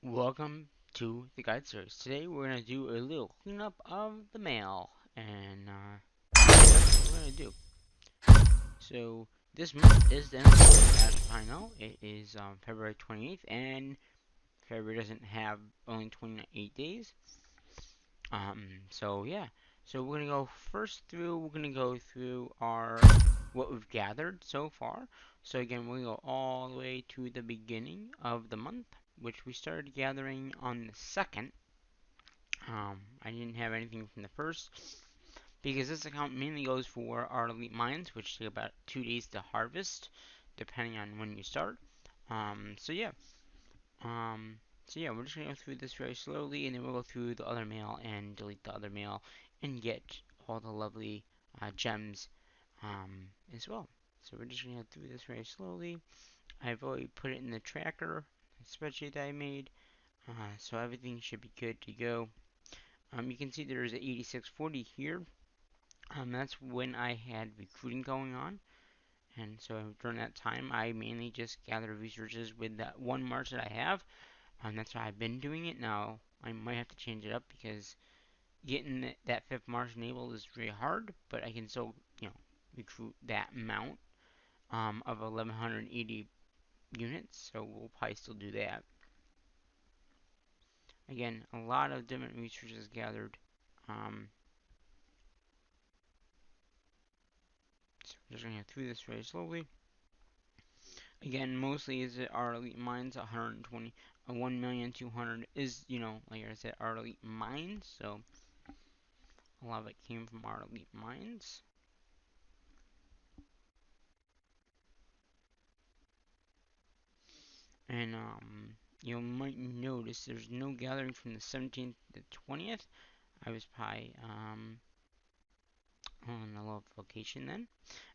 Welcome to the guide series. Today we're going to do a little cleanup of the mail, and that's what we're going to do. So this month is the end of the month, as I know. It is February 28th, and February doesn't have only 28 days. So yeah. So we're going to go first through, we're going to go through what we've gathered so far. So again, we're going to go all the way to the beginning of the month, which we started gathering on the 2nd. I didn't have anything from the first because this account mainly goes for our elite mines, which take about 2 days to harvest, depending on when you start. Um, so yeah, um, we're just gonna go through this very slowly, and then we'll go through the other mail and delete the other mail and get all the lovely gems as well. So we're just gonna go through this very slowly. I've already put it in the tracker, spreadsheet that I made, so everything should be good to go. You can see there's an 8640 here. That's when I had recruiting going on, and so during that time, I mainly just gathered resources with that one march that I have, and that's how I've been doing it. Now I might have to change it up because getting that fifth march enabled is really hard, but I can still, recruit that amount of 1180 units, so we'll probably still do that. Again, a lot of different resources gathered. Um, so we're just gonna go through this very slowly. Again, mostly is it our elite mines, 120, 1,200,000 is, like I said, our elite mines. So a lot of it came from our elite mines. And you might notice there's no gathering from the 17th to the 20th. I was probably on a low location then.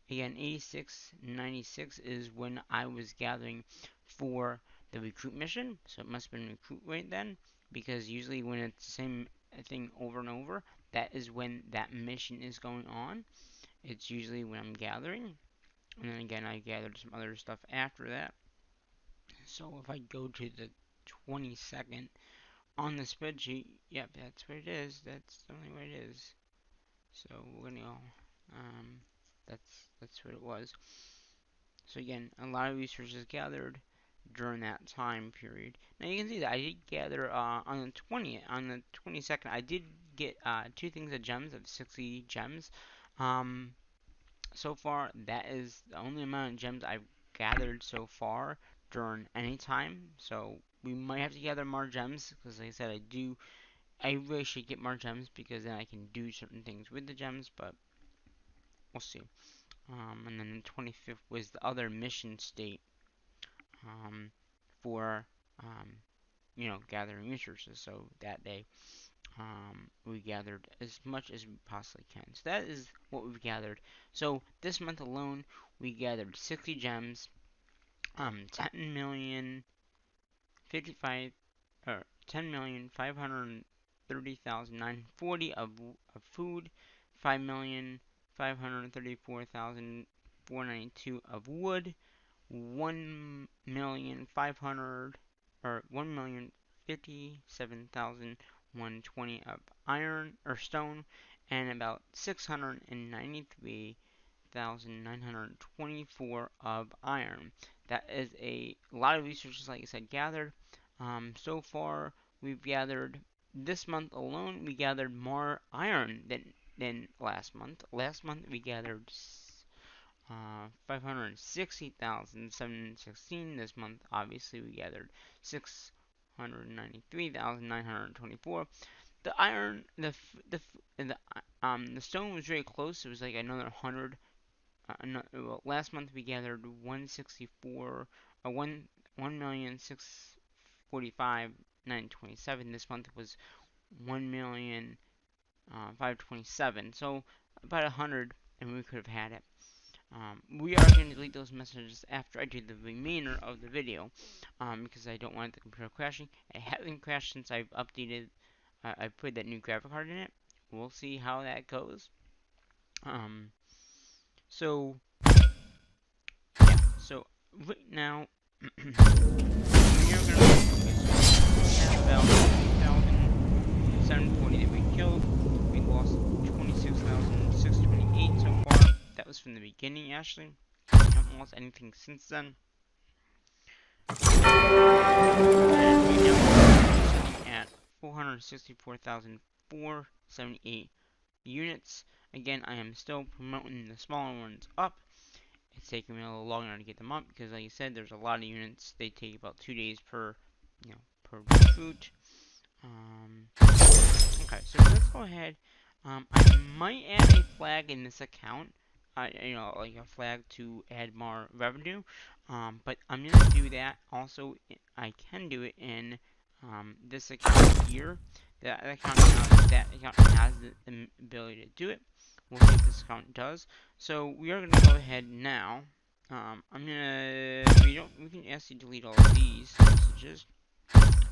Again, 8696 is when I was gathering for the recruit mission, so it must have been recruit right then, because usually when it's the same thing over and over, that is when that mission is going on. It's usually when I'm gathering, and then again I gathered some other stuff after that. So if I go to the 22nd on the spreadsheet, yep, that's what it is. That's the only way it is. So we're gonna go. Um, that's what it was. So again, a lot of resources gathered during that time period. Now you can see that I did gather on the 20th, on the 22nd, I did get two things of gems of 60 gems. Um, so far, that is the only amount of gems I've gathered so far during any time. So we might have to gather more gems because, like I said, I really should get more gems because then I can do certain things with the gems. But we'll see. And then the 25th was the other mission state um, for gathering resources. So that day, we gathered as much as we possibly can. So that is what we've gathered. So this month alone, we gathered 60 gems, 10 million 55 or 10,530,940 of food, 5,534,492 of wood, 1,500 or 1,057,120 of iron or stone, and about 693,924 of iron. That is a lot of resources, like I said, gathered. So far, we've gathered this month alone. We gathered more iron than last month. Last month we gathered 560,716. This month, obviously, we gathered 693,924. The iron, the stone was very close. It was like another 100. Well, last month we gathered 164, 1,645,927. This month was 1,527. So about 100, and we could have had it. We are going to delete those messages after I do the remainder of the video, because I don't want the computer crashing. It hasn't crashed since I've updated, I put that new graphic card in it. We'll see how that goes. Um, so, yeah, so right now, we are going to focus beginning, actually. I haven't lost anything since then. And right now we're sitting at 464,478 units. Again, I am still promoting the smaller ones up. It's taking me a little longer to get them up because, like I said, there's a lot of units. They take about 2 days per, per recruit. Okay, so let's go ahead. I might add a flag in this account. Like a flag to add more revenue. But I'm gonna do that. Also, I can do it in this account here. That account has the ability to do it. We'll see if this account does. So we are gonna go ahead now. We can actually delete all of these messages.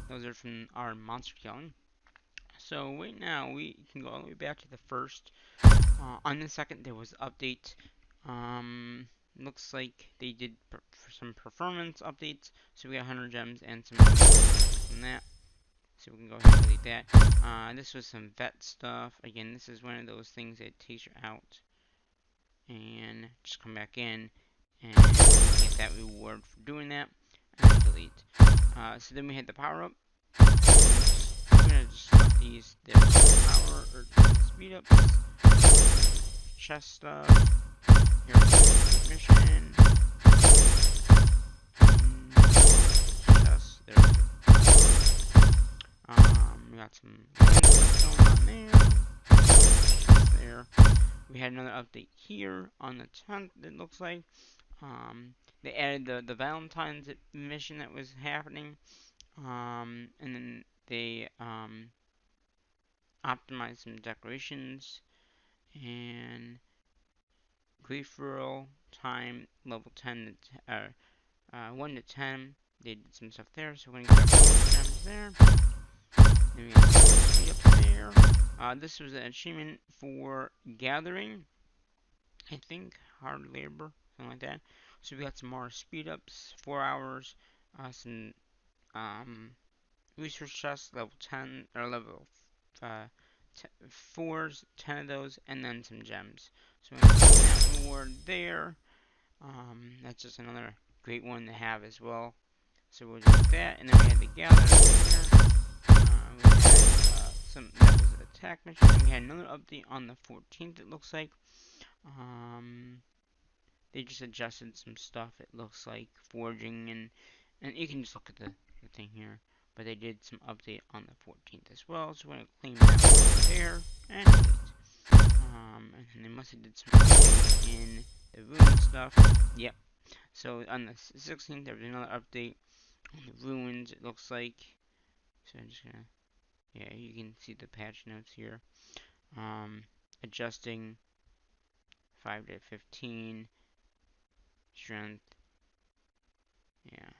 Those are from our monster killing. So right now we can go all the way back to the first. On the second, there was an update. Looks like they did some performance updates. So we got 100 gems and some from that. So we can go ahead and delete that. This was some vet stuff. Again, this is one of those things that takes you out and just come back in and get that reward for doing that. And delete. So then we had the power up. I'm gonna just select these. There's power or speed up, chest stuff. Here's the mission. Chest. There's we got some stuff going on there. There. We had another update here on the 10th. It looks like. They added the Valentine's mission that was happening. And then they optimized some decorations and referral time level 10 to 1 to 10. They did some stuff there, so we're gonna get our gems there. Then we got some speed up there. This was an achievement for gathering, I think, hard labor, something like that. So we got some more speed ups, 4 hours, some research chests, level 10 or level 4s, 10 of those, and then some gems. So we're going to put that reward there. That's just another great one to have as well. So we'll do that, and then we had the gathering here. We had that was an attack mission. We had another update on the 14th. It looks like. They just adjusted some stuff. It looks like forging and you can just look at the thing here. But they did some update on the 14th as well. So we're gonna claim that over there and delete. And they must have did some updating in the ruin stuff. Yep. So on the 16th, there was another update on the ruins. It looks like. So I'm just gonna, yeah, you can see the patch notes here. Adjusting 5 to 15 strength. Yeah,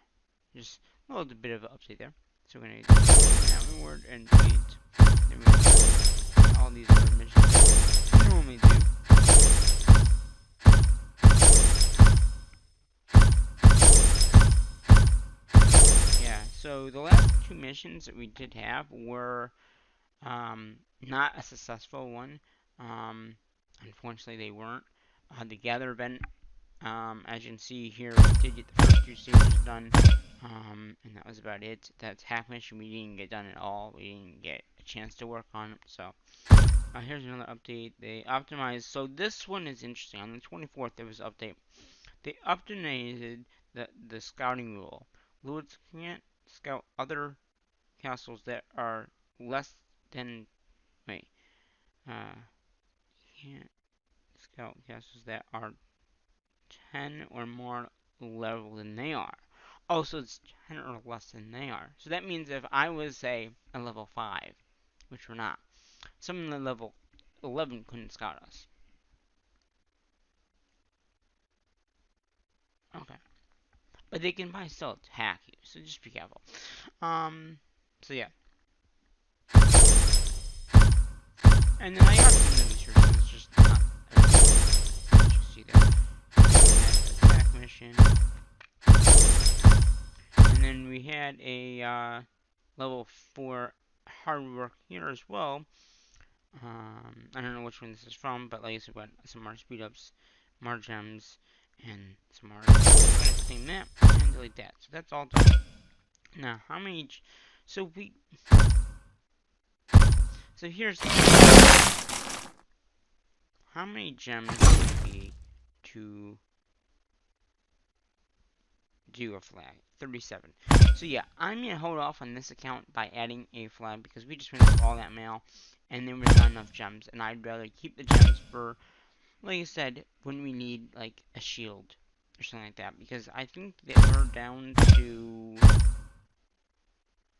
just a little bit of an update there. So we're gonna do that reward and delete. Then we're gonna all these other missions that we normally do. Yeah, so the last 2 missions that we did have were not a successful one. Unfortunately, they weren't. The gather event, as you can see here, we did get the first 2 stages done, and that was about it. That attack mission we didn't get done at all. We didn't get a chance to work on it. So here's another update. They optimized. So this one is interesting. On the 24th, there was an update. They optimized the scouting rule. Lords can't scout other castles that are less than wait. Can't scout castles that are 10 or more level than they are. Oh, so it's 10 or less than they are. So that means if I was, say, a level 5, which we're not, someone at level 11 couldn't scout us. Okay. But they can probably still attack you, so just be careful. So yeah. And then I got some new research, it's just not as you see there. Attack mission. And then we had a level 4 hard work here as well. I don't know which one this is from, but like I said, we got some more speed ups, more gems, and some more. I'm gonna claim that and delete that. So that's all done. Now, how many? So we. So here's how many gems would it be to do a flag? 37. So yeah, I'm gonna hold off on this account by adding a flag because we just went through all that mail, and there was not enough gems, and I'd rather keep the gems for, like I said, when we need like a shield or something like that. Because I think that we're down to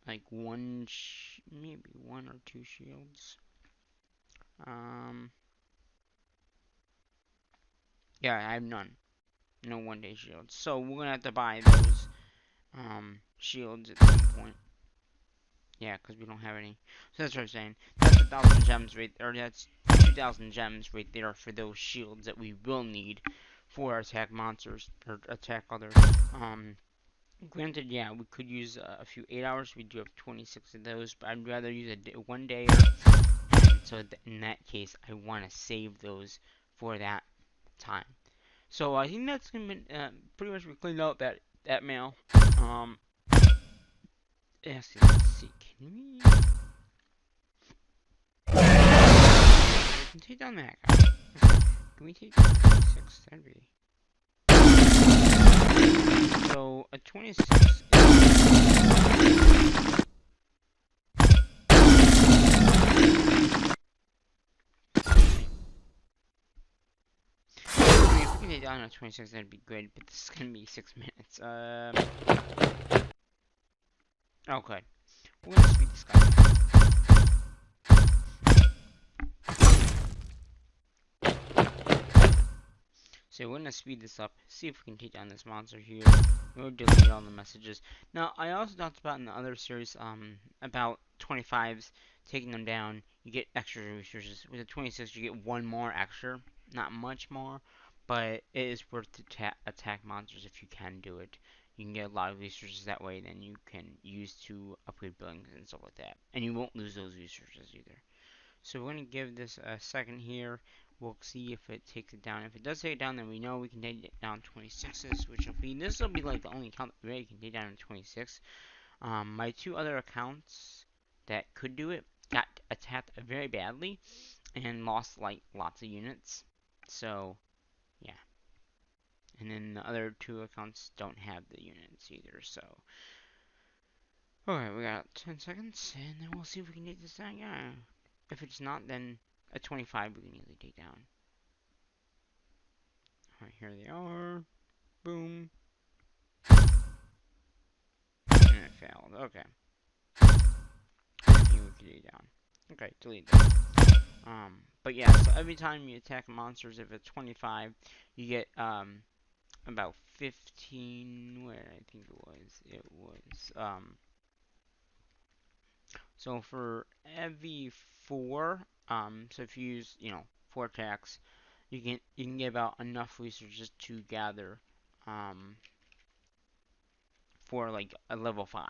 like maybe one or two shields. Um, yeah, I have none. No 1-day shields. So we're gonna have to buy those shields at some point. Yeah, because we don't have any. So that's what I'm saying. That's 1,000 gems right there. That's 2,000 gems right there for those shields that we will need for attack monsters or attack others. Granted, yeah, we could use a few 8 hours. We do have 26 of those, but I'd rather use a 1 day. And so in that case, I want to save those for that time. So I think that's gonna be pretty much we cleaned out that mail. Let's see. We can take down that guy. Can we take down 26? That'd be so a 26 if we can take down a 26, that'd be good. But this is gonna be 6 minutes. Okay. We're gonna speed this guy up. So we're gonna speed this up, see if we can take down this monster here. We'll delete all the messages. Now, I also talked about in the other series, about 25s, taking them down, you get extra resources. With the 26, you get one more extra, not much more, but it is worth to attack monsters if you can do it. You can get a lot of resources that way, then you can use to upgrade buildings and stuff like that. And you won't lose those resources either. So we're going to give this a second here. We'll see if it takes it down. If it does take it down, then we know we can take it down 26s, which will be, this will be like the only account that really can take it down in 26. My two other accounts that could do it got attacked very badly and lost like lots of units. So, yeah. And then the other two accounts don't have the units either, so. Alright, we got 10 seconds, and then we'll see if we can take this down. Yeah. If it's not, then a 25 we can easily take down. Alright, here they are. Boom. And it failed. Okay. Everything we could take down. Okay, delete that. But yeah, so every time you attack monsters, if it's 25, you get, about 15, where I think it was, so for every 4, so if you use, 4 attacks, you can get about enough resources to gather, for like a level 5.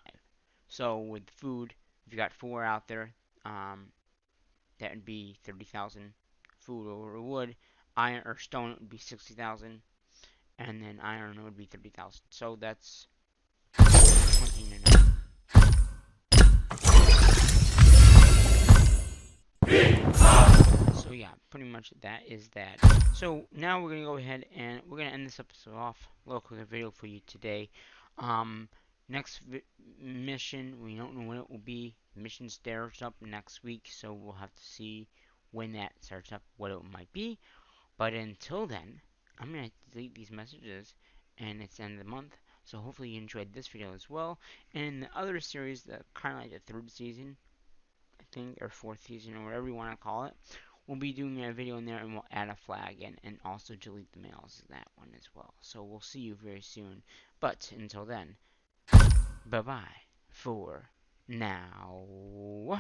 So with food, if you got 4 out there, that would be 30,000 food or wood. Iron or stone would be 60,000, and then iron would be 30,000. So that's something to know. So yeah, pretty much that is that. So now we're gonna go ahead and we're gonna end this episode off. A little quick video for you today. Um, next mission, we don't know when it will be. The mission starts up next week, so we'll have to see when that starts up, what it might be. But until then, I'm gonna delete these messages, and it's the end of the month. So hopefully you enjoyed this video as well. And in the other series, the kind of like the 3rd season, I think, or 4th season, or whatever you want to call it, we'll be doing a video in there, and we'll add a flag and also delete the mails in that one as well. So we'll see you very soon. But until then, bye bye for now.